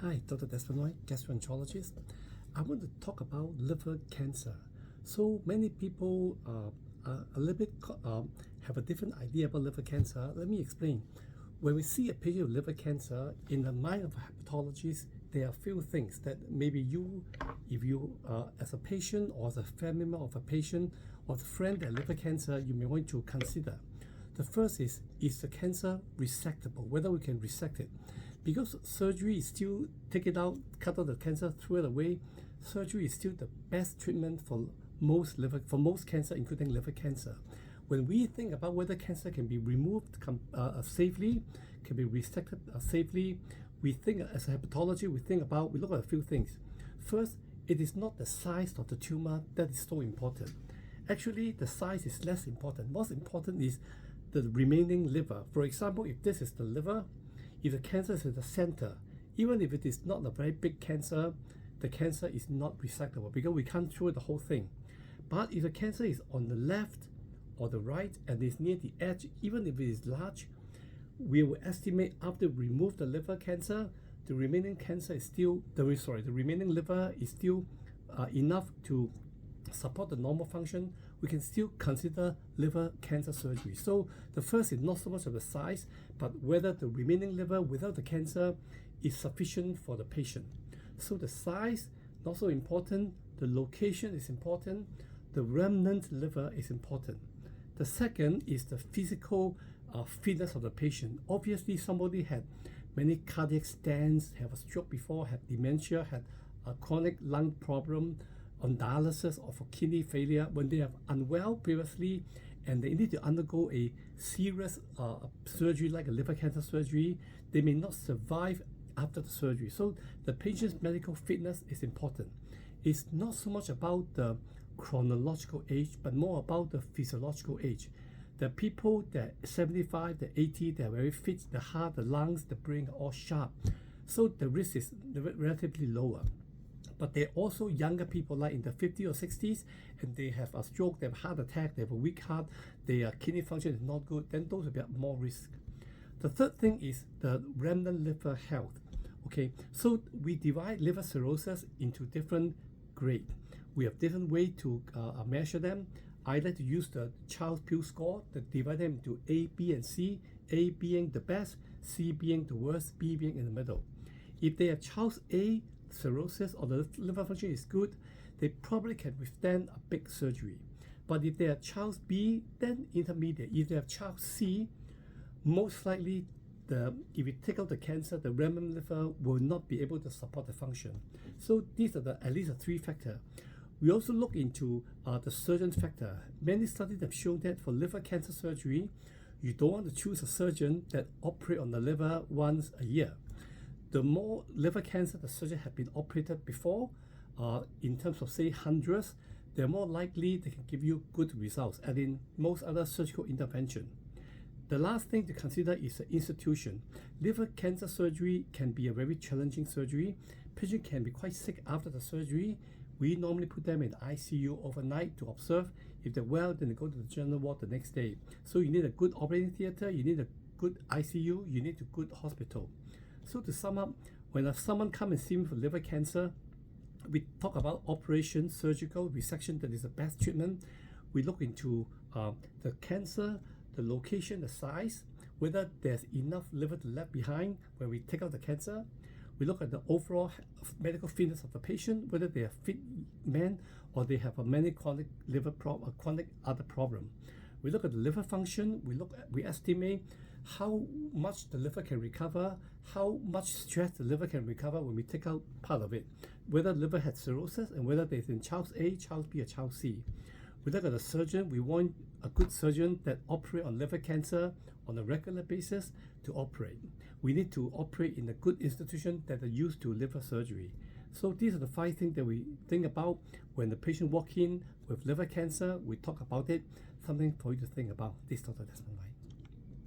Hi, Dr. Desmond, gastroenterologist. I want to talk about liver cancer. So many people are a little bit have a different idea about liver cancer. Let me explain. When we see a patient with liver cancer, in the mind of a hepatologist, there are a few things that maybe you, if you as a patient or as a family member of a patient or a friend that liver cancer, you may want to consider. The first is the cancer resectable, whether we can resect it. Because surgery is still take it out, cut out the cancer, throw it away. Surgery is still the best treatment for most cancer, including liver cancer. When we think about whether cancer can be removed safely, can be resected safely, we think as a hepatology, we look at a few things. First, it is not the size of the tumor that is so important. Actually, the size is less important. What's important is the remaining liver. For example, if this is the liver, if the cancer is in the center, even if it is not a very big cancer, the cancer is not resectable because we can't throw the whole thing. But if the cancer is on the left or the right and is near the edge, even if it is large, we will estimate after we remove the liver cancer, the remaining cancer is still, the remaining liver is still enough to support the normal function. We can still consider liver cancer surgery. So the first is not so much of the size, but whether the remaining liver without the cancer is sufficient for the patient. So the size, not so important. The location is important. The remnant liver is important. The second is the physical fitness of the patient. Obviously, somebody had many cardiac stents, have a stroke before, had dementia, had a chronic lung problem, on dialysis or for kidney failure, when they are unwell previously and they need to undergo a serious surgery like a liver cancer surgery, they may not survive after the surgery. So the patient's medical fitness is important. It's not so much about the chronological age, but more about the physiological age. The people that 75, the 80, they're very fit, the heart, the lungs, the brain are all sharp. So the risk is relatively lower. But they're also younger people like in the 50s or 60s and they have a stroke, they have a heart attack, they have a weak heart, their kidney function is not good, then those will be at more risk. The third thing is the remnant liver health. Okay, so we divide liver cirrhosis into different grades. We have different ways to measure them. I like to use the Charles Pugh score that divide them into A, B, and C, A being the best, C being the worst, B being in the middle. If they are Charles A cirrhosis or the liver function is good, they probably can withstand a big surgery. But if they are Charles B, then intermediate. If they have Charles C, most likely if you take out the cancer, the remnant liver will not be able to support the function. So these are at least the three factors. We also look into the surgeon factor. Many studies have shown that for liver cancer surgery, you don't want to choose a surgeon that operate on the liver once a year. The more liver cancer the surgeon have been operated before, in terms of say hundreds, they're more likely they can give you good results, as in most other surgical intervention. The last thing to consider is the institution. Liver cancer surgery can be a very challenging surgery. Patient can be quite sick after the surgery. We normally put them in ICU overnight to observe. If they're well, then they go to the general ward the next day. So you need a good operating theater, you need a good ICU, you need a good hospital. So to sum up, when someone comes and see me for liver cancer, we talk about operation, surgical resection, that is the best treatment. We look into the cancer, the location, the size, whether there's enough liver left behind when we take out the cancer. We look at the overall medical fitness of the patient, whether they are fit men or they have many chronic liver problem, chronic other problem. We look at the liver function. We estimate how much the liver can recover, how much stress the liver can recover when we take out part of it, whether the liver had cirrhosis and whether there's in Charles A, Charles B, or Charles C. We look at the surgeon. We want a good surgeon that operate on liver cancer on a regular basis to operate. We need to operate in a good institution that are used to liver surgery. So these are the 5 things that we think about when the patient walk in with liver cancer. We talk about it, something for you to think about. This is Dr. Desmond.